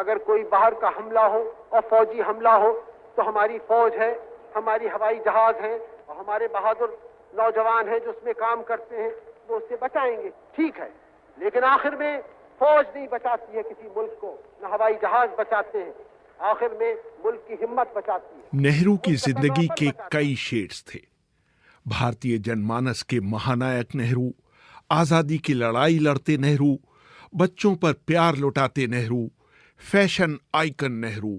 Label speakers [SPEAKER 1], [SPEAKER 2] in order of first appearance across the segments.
[SPEAKER 1] अगर कोई बाहर का हमला हो और फौजी हमला हो तो हमारी फौज है, हमारी हवाई जहाज है और हमारे बहादुर नौजवान हैं जो उसमें काम करते हैं, वो उससे बचाएंगे। ठीक है, लेकिन आखिर में फौज नहीं बचाती है किसी मुल्क को, न हवाई जहाज बचाते हैं, आखिर में मुल्क की हिम्मत बचाती है।
[SPEAKER 2] नेहरू की जिंदगी के कई शेड्स थे। भारतीय जनमानस के महानायक नेहरू, आजादी की लड़ाई लड़ते नेहरू, बच्चों पर प्यार लुटाते नेहरू, फैशन आइकन नेहरू,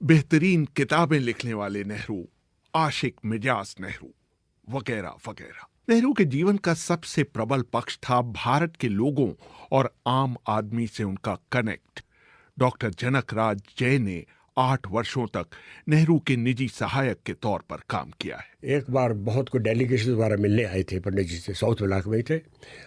[SPEAKER 2] बेहतरीन किताबें लिखने वाले नेहरू, आशिक मिजाज नेहरू, वगैरह वगैरह। नेहरू के जीवन का सबसे प्रबल पक्ष था भारत के लोगों और आम आदमी से उनका कनेक्ट। डॉक्टर जनक राज जय ने 8 वर्षों तक नेहरू के निजी सहायक के तौर पर काम किया है।
[SPEAKER 3] एक बार बहुत को डेलीगेशन द्वारा मिलने आए थे पंडित जी से, साउथ ब्लॉक में थे,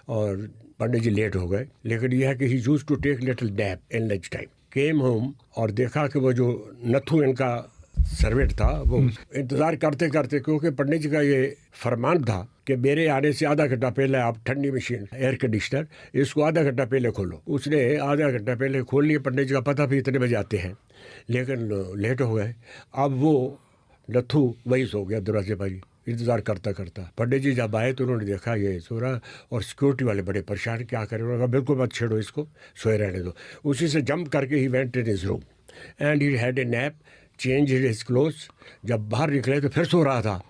[SPEAKER 3] और पंडित जी लेट हो गए, लेकिन यह है कि he used to take little nap in lunch time. Came home और देखा कि वो जो नथु इनका सर्वेंट था वो इंतजार करते करते, क्योंकि पंडित जी का ये फरमान था कि मेरे आने से आधा घंटा पहले आप ठंडी मशीन एयर कंडीशनर इसको आधा घंटा पहले खोलो। उसने आधा घंटा पहले खोल लिया। पंडित जी का पता भी इतने बजे आते हैं, लेकिन लेट हो गए। अब वो नथु वही सो गया दरवाजे पर ही इंतजार करता करता। पंडित जी जब आए तो उन्होंने देखा ये सो रहा, और सिक्योरिटी वाले बड़े परेशान, क्या करें। उन्होंने कहा बिल्कुल मत छेड़ो इसको, सोए रहने दो। उसी से जंप करके he went in his room and he had a nap, change his clothes. जब बाहर निकले तो फिर सो रहा था,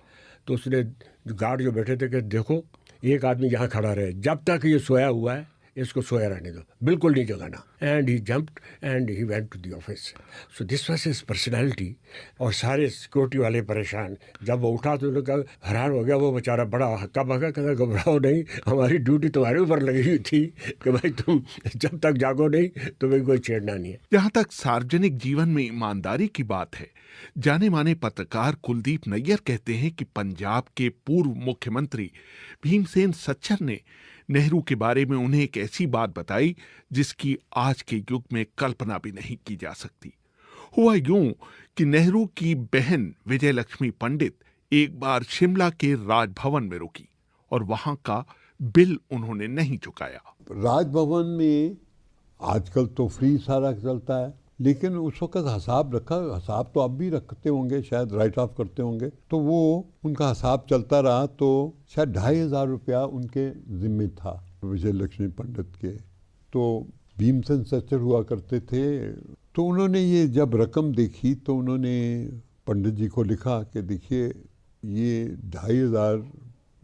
[SPEAKER 3] तो उसने गार्ड जो बैठे थे कि देखो एक आदमी यहाँ खड़ा रहे, जब तक ये सोया हुआ है इसको सोया रहने दो, बिल्कुल नहीं जगाना। And he jumped and he went to the office. So this was his personality. और सारे सिक्योरिटी वाले परेशान। जब वो उठा तो उन्होंने कहा, हैरान हो गया वो बेचारा, बड़ा हक्का बक्का, कहता घबराओ नहीं, हमारी ड्यूटी तुम्हारे ऊपर लगी हुई थी कि भाई तुम जब तक जागो नहीं तुम्हें कोई छेड़ना नहीं है।
[SPEAKER 2] जहां तक सार्वजनिक जीवन में ईमानदारी की बात है, जाने माने पत्रकार कुलदीप नैयर कहते हैं कि पंजाब के पूर्व मुख्यमंत्री भीमसेन सच्चर ने नेहरू के बारे में उन्हें एक ऐसी बात बताई जिसकी आज के युग में कल्पना भी नहीं की जा सकती। हुआ यूं कि नेहरू की बहन विजय लक्ष्मी पंडित एक बार शिमला के राजभवन में रुकी और वहां का बिल उन्होंने नहीं चुकाया।
[SPEAKER 4] राजभवन में आजकल तो फ्री सारा चलता है, लेकिन उस वक्त हिसाब रखा, हिसाब तो अब भी रखते होंगे, शायद राइट ऑफ करते होंगे, तो वो उनका हिसाब चलता रहा। तो शायद 2500 रुपया उनके जिम्मे था विजय लक्ष्मी पंडित के। तो भीमसेन सच्चर हुआ करते थे, तो उन्होंने ये जब रकम देखी तो उन्होंने पंडित जी को लिखा कि देखिए ये 2500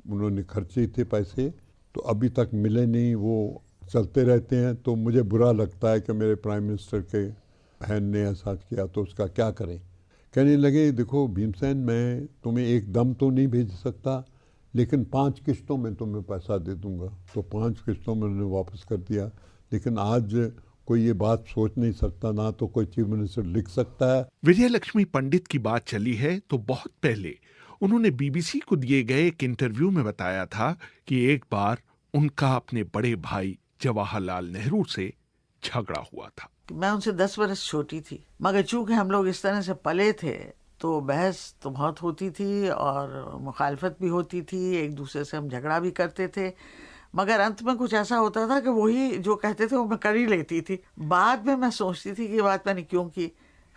[SPEAKER 4] उन्होंने खर्चे थे पैसे, तो अभी तक मिले नहीं, वो चलते रहते हैं। तो मुझे बुरा लगता है कि मेरे प्राइम मिनिस्टर के बहन ने ऐसा किया, तो उसका क्या करें। कहने लगे देखो भीमसेन, मैं तुम्हें एकदम तो नहीं भेज सकता, लेकिन 5 किस्तों में तुम्हें पैसा दे दूंगा। तो 5 किस्तों में उन्होंने वापस कर दिया। लेकिन आज कोई ये बात सोच नहीं सकता, ना तो कोई चीफ मिनिस्टर लिख सकता है।
[SPEAKER 2] विजय लक्ष्मी पंडित की बात चली है तो बहुत पहले उन्होंने बीबीसी को दिए गए एक इंटरव्यू में बताया था कि एक बार उनका अपने बड़े भाई जवाहरलाल नेहरू से झगड़ा हुआ था।
[SPEAKER 5] मैं उनसे 10 वर्ष छोटी थी, मगर चूंकि हम लोग इस तरह से पले थे तो बहस तो बहुत होती थी और मुखालफत भी होती थी, एक दूसरे से हम झगड़ा भी करते थे, मगर अंत में कुछ ऐसा होता था कि वही जो कहते थे वो मैं कर ही लेती थी। बाद में मैं सोचती थी कि बात मैंने क्यों की,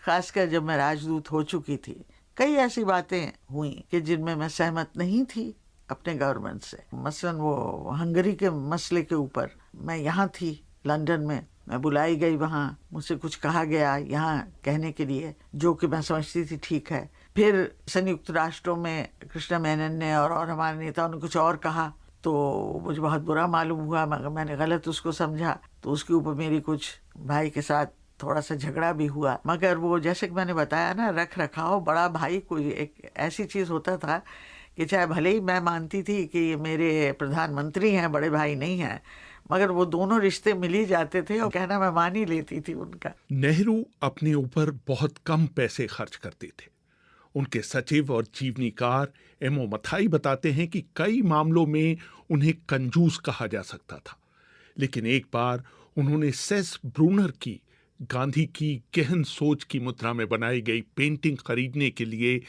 [SPEAKER 5] खासकर जब मैं राजदूत हो चुकी थी। कई ऐसी बातें हुई कि जिनमें मैं सहमत नहीं थी अपने गवर्नमेंट से। मसलन वो हंगरी के मसले के ऊपर मैं यहाँ थी लंदन में, मैं बुलाई गई वहाँ, मुझसे कुछ कहा गया यहाँ कहने के लिए जो कि मैं समझती थी ठीक है। फिर संयुक्त राष्ट्रों में कृष्ण मेनन ने और हमारे नेताओं ने कुछ और कहा तो मुझे बहुत बुरा मालूम हुआ, मगर मैंने गलत उसको समझा, तो उसके ऊपर मेरी कुछ भाई के साथ थोड़ा सा झगड़ा भी हुआ। मगर वो जैसे कि मैंने बताया ना, रख रखाव, बड़ा भाई कोई एक ऐसी चीज़ होता था कि चाहे भले ही मैं मानती थी कि ये मेरे प्रधानमंत्री हैं, बड़े भाई नहीं हैं, मगर वो दोनों रिश्ते मिल ही जाते थे और कहना मैं मान ही लेती थी उनका।
[SPEAKER 2] नेहरू अपने ऊपर बहुत कम पैसे खर्च करते थे। उनके सचिव और जीवनीकार एमओ मथाई बताते हैं कि कई मामलों में उन्हें कंजूस कहा जा सकता था, लेकिन एक बार उन्होंने सेस ब्रूनर की गांधी की गहन सोच की मुद्रा में बनाई गई पेंटिंग खरीदने के लिए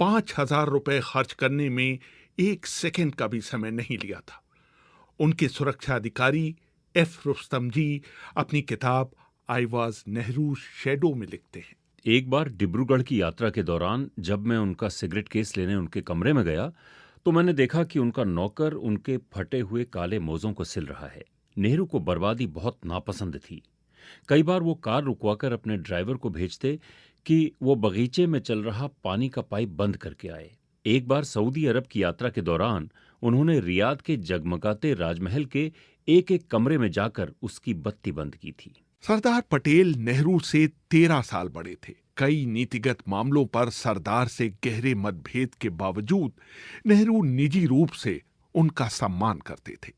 [SPEAKER 2] 5000 रुपए खर्च करने में 1 सेकंड का भी समय नहीं लिया था। उनके सुरक्षा अधिकारी एफ रुस्तम जी अपनी किताब आई वॉज नेहरू शैडो में लिखते हैं।
[SPEAKER 6] एक बार डिब्रूगढ़ की यात्रा के दौरान जब मैं उनका सिगरेट केस लेने उनके कमरे में गया तो मैंने देखा कि उनका नौकर उनके फटे हुए काले मोज़ों को सिल रहा है। नेहरू को बर्बादी बहुत नापसंद थी। कई बार वो कार रुकवाकर अपने ड्राइवर को भेजते कि वो बगीचे में चल रहा पानी का पाइप बंद करके आए। एक बार सऊदी अरब की यात्रा के दौरान उन्होंने रियाद के जगमगाते राजमहल के एक एक कमरे में जाकर उसकी बत्ती बंद की थी।
[SPEAKER 2] सरदार पटेल नेहरू से 13 साल बड़े थे। कई नीतिगत मामलों पर सरदार से गहरे मतभेद के बावजूद नेहरू निजी रूप से उनका सम्मान करते थे।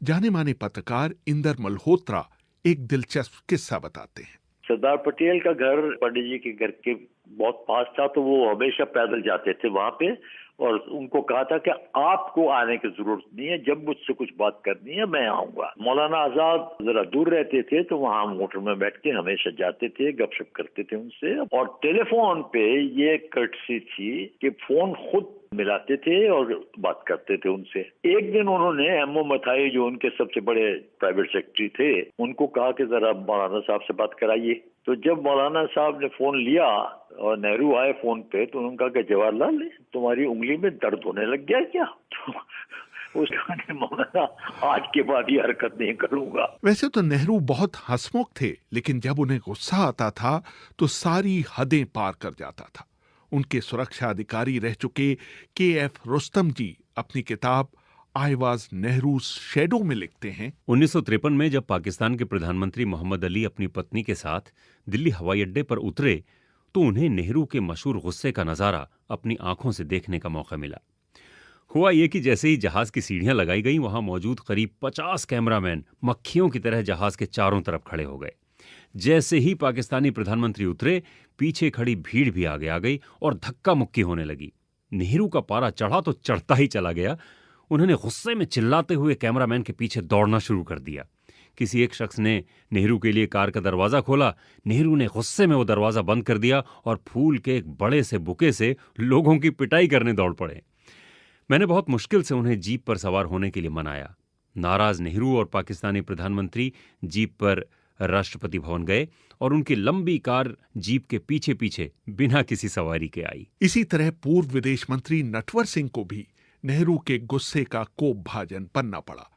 [SPEAKER 2] जाने माने पत्रकार इंदर मल्होत्रा एक दिलचस्प किस्सा बताते हैं।
[SPEAKER 7] सरदार पटेल का घर पंडित जी के घर के बहुत पास था, तो वो हमेशा पैदल जाते थे वहां पे, और उनको कहा था कि आपको आने की जरूरत नहीं है, जब मुझसे कुछ बात करनी है मैं आऊंगा। मौलाना आजाद जरा दूर रहते थे तो वहां मोटर में बैठ के हमेशा जाते थे, गपशप करते थे उनसे। और टेलीफोन पे ये कर्टसी थी कि फोन खुद मिलाते थे और बात करते थे उनसे। एक दिन उन्होंने एमओ मथाई, जो उनके सबसे बड़े प्राइवेट सेक्रेटरी थे, उनको कहा कि जरा मौलाना साहब से बात कराइए। तो जब मौलाना साहब ने फोन लिया और नेहरू आए फोन पे, तो उन्होंने कहा कि जवाहरलाल, तुम्हारी उंगली में दर्द होने लग गया क्या? तो उसका मौलाना आज के बाद ये हरकत नहीं करूंगा।
[SPEAKER 2] वैसे तो नेहरू बहुत हंसमुख थे, लेकिन जब उन्हें गुस्सा आता था तो सारी हदें पार कर जाता था। उनके सुरक्षा अधिकारी रह चुके KF रुस्तम जी अपनी किताब आई वॉज नेहरू शैडो में लिखते हैं,
[SPEAKER 6] 1953 में जब पाकिस्तान के प्रधानमंत्री मोहम्मद अली अपनी पत्नी के साथ दिल्ली हवाई अड्डे पर उतरे तो उन्हें नेहरू के मशहूर गुस्से का नजारा अपनी आंखों से देखने का मौका मिला। हुआ ये कि जैसे ही जहाज की सीढ़ियां लगाई गईं, वहां मौजूद करीब 50 कैमरामैन मक्खियों की तरह जहाज के चारों तरफ खड़े हो गए। जैसे ही पाकिस्तानी प्रधानमंत्री उतरे, पीछे खड़ी भीड़ भी आगे आ गई और धक्का मुक्की होने लगी। नेहरू का पारा चढ़ा तो चढ़ता ही चला गया। उन्होंने गुस्से में चिल्लाते हुए कैमरामैन के पीछे दौड़ना शुरू कर दिया। किसी एक शख्स ने नेहरू के लिए कार का दरवाजा खोला। नेहरू ने गुस्से में वो दरवाजा बंद कर दिया और फूल के एक बड़े से बुके से लोगों की पिटाई करने दौड़ पड़े। मैंने बहुत मुश्किल से उन्हें जीप पर सवार होने के लिए मनाया। नाराज नेहरू और पाकिस्तानी प्रधानमंत्री जीप पर राष्ट्रपति भवन गए और उनकी लंबी कार जीप के पीछे पीछे बिना किसी सवारी के आई।
[SPEAKER 2] इसी तरह पूर्व विदेश मंत्री नटवर सिंह को भी नेहरू के गुस्से का कोप भाजन पन्ना पड़ा,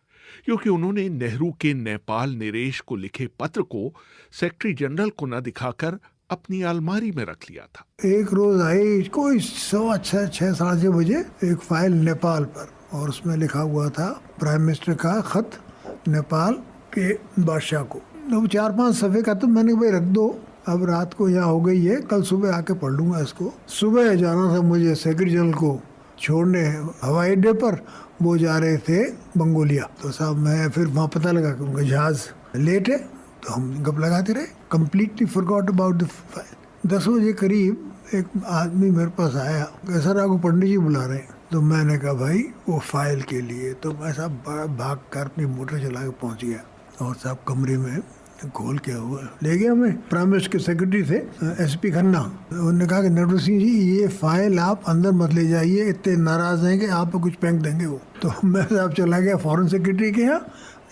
[SPEAKER 2] क्योंकि उन्होंने नेहरू के नेपाल निवेश को लिखे पत्र को सेक्रेटरी जनरल को न दिखाकर अपनी अलमारी में रख लिया था।
[SPEAKER 8] एक रोज आई कोई 6:30 बजे एक फाइल नेपाल पर, और उसमें लिखा हुआ था प्राइम मिनिस्टर का खत नेपाल के बादशाह को। वो 4-5 सफ़े का, तो मैंने भाई रख दो, अब रात को यहाँ हो गई है, कल सुबह आके पढ़ लूंगा इसको। सुबह जाना था मुझे सेक्रेटरी जनरल को छोड़ने हवाई अड्डे पर, वो जा रहे थे मंगोलिया। तो साहब मैं फिर वहाँ पता लगा कि उनका जहाज लेट है, तो हम गप लगाते रहे, completely forgot about the file. 10 बजे करीब एक आदमी मेरे पास आया, सर आपको पंडित जी बुला रहे हैं। तो मैंने कहा भाई वो फाइल के लिए। तो मैं साहब भाग कर अपनी मोटर चला के पहुँच गया, और साहब कमरे में खोल के हुआ ले गया। मैं प्राइम मिनिस्टर के सेक्रेटरी थे SP खन्ना, उन्होंने कहा कि नटवर सिंह जी ये फाइल आप अंदर मत ले जाइए, इतने नाराज हैं कि आप कुछ फेंक देंगे वो। तो मैं साहब चला गया फॉरेन सेक्रेटरी के यहाँ,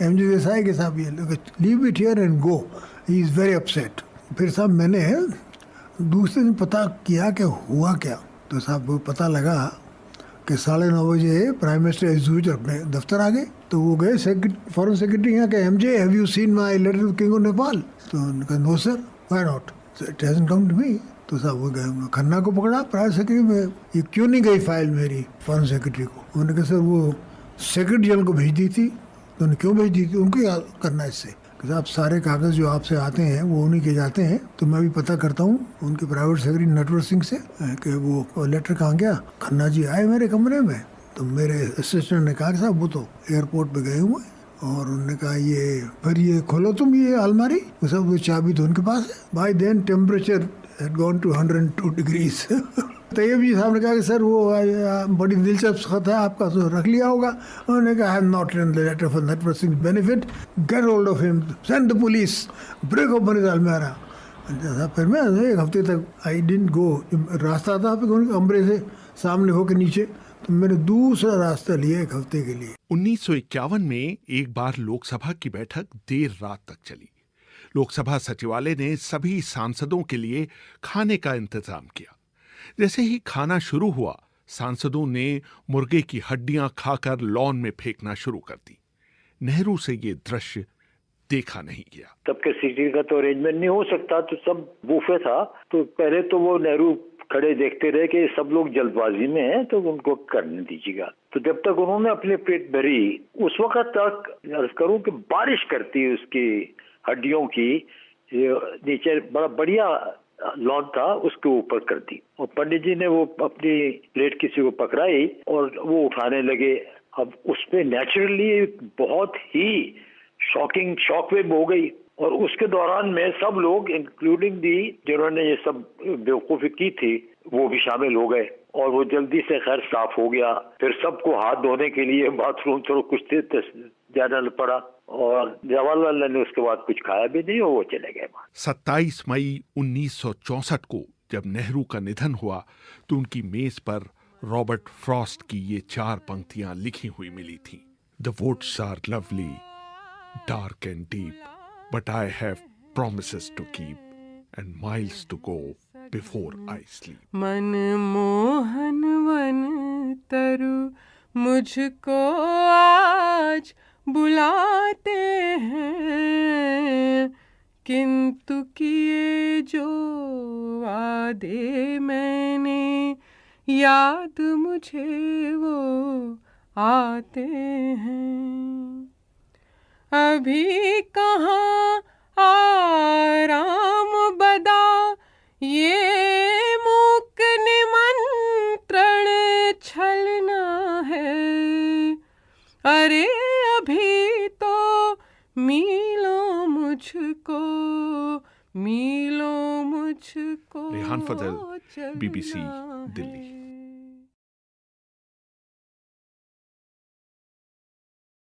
[SPEAKER 8] MG देसाई के साहब, ये leave it here and go, he is very upset. फिर साहब मैंने दूसरे दिन पता किया कि हुआ क्या। तो साहब वो पता लगा कि 9:30 बजे प्राइम मिनिस्टर एग्जीक्यूटिव अपने दफ्तर आ गए। तो वो गए फॉरेन सेक्रेटरी यहाँ के, MJ have you seen my letter to king of Nepal? तो उन्होंने no sir, why not, it hasn't come to me. तो साहब वो गए, खन्ना को पकड़ा प्राइवेट सेक्रेटरी में, ये क्यों नहीं गई फाइल मेरी फॉरेन सेक्रेटरी को? उन्होंने कहा सर वो सेक्रेटरी जनरल को भेज दी थी। तो उन्होंने क्यों भेज दी थी, उनको क्या करना इससे? साहब सारे कागज़ जो आपसे आते हैं वो उन्हीं के जाते हैं, तो मैं भी पता करता हूँ उनके प्राइवेट सेक्रेटरी नटवर सिंह से कि वो लेटर कहाँ गया। खन्ना जी आए मेरे कमरे में, तो मेरे असिस्टेंट ने कहा कि साहब वो तो एयरपोर्ट पे गए हुए, और उन्होंने कहा ये फिर ये खोलो तुम ये अलमारी, वो सब वो चाबी तो उनके पास है। By then temperature had gone to 102 degrees। Tayyab ji साहब ने कहा कि सर वो बड़ी दिलचस्प खत है आपका, तो रख लिया होगा। उन्होंने कहा I am not written the letter for Natwar Singh benefit, get hold of him, send the police, break open his अलमारा। फिर मैं 1 हफ्ते तक आई डिडंट गो, रास्ता था कमरे से सामने होकर नीचे, तो मैंने दूसरा रास्ता लिया 1 हफ्ते के लिए।
[SPEAKER 2] 1951 में एक बार लोकसभा की बैठक देर रात तक चली। लोकसभा सचिवालय ने सभी सांसदों के लिए खाने का इंतजाम किया। जैसे ही खाना शुरू हुआ, सांसदों ने मुर्गे की हड्डियां खाकर लॉन में फेंकना शुरू कर दी। नेहरू से ये दृश्य देखा नहीं गया।
[SPEAKER 7] तब के सीटिंग का तो अरेंजमेंट नहीं हो सकता, तो सब बूफे था। तो पहले तो वो नेहरू खड़े देखते रहे कि सब लोग जल्दबाजी में हैं, तो उनको करने दीजिएगा। तो जब तक उन्होंने अपने पेट भरी, उस वक्त तक अर्ज करूं कि बारिश करती उसकी हड्डियों की नीचे बड़ा बढ़िया लॉन था, उसके ऊपर कर दी। और पंडित जी ने वो अपनी प्लेट किसी को पकड़ाई और वो उठाने लगे। अब उसपे नेचुरली बहुत ही शॉकिंग शॉकवेव हो गई। और उसके दौरान में सब लोग इंक्लूडिंग दी जिन्होंने ये सब बेवकूफ़ी की थी, वो भी शामिल हो गए। और वो जल्दी से खैर साफ हो गया। फिर सबको हाथ धोने के लिए बाथरूम थोड़ा कुछ जाना पड़ा। और जवाहरलाल ने उसके बाद कुछ खाया भी नहीं और वो चले गए।
[SPEAKER 2] 27 मई 1964 को जब नेहरू का निधन हुआ तो उनकी मेज पर रॉबर्ट फ्रॉस्ट की ये 4 पंक्तियां लिखी हुई मिली थी। The woods are lovely, dark and deep, but I have promises to keep and miles to go before I sleep.
[SPEAKER 9] मन मोहन वन तरु मुझको आज बुलाते हैं, किंतु किए जो वादे मैंने याद मुझे वो आते हैं। अभी कहाँ आराम बदा ये मूक निमंत्रण छलना है। अरे अभी तो मिलो मुझको, मिलो मुझको।
[SPEAKER 2] रेहान फजल, BBC, दिल्ली।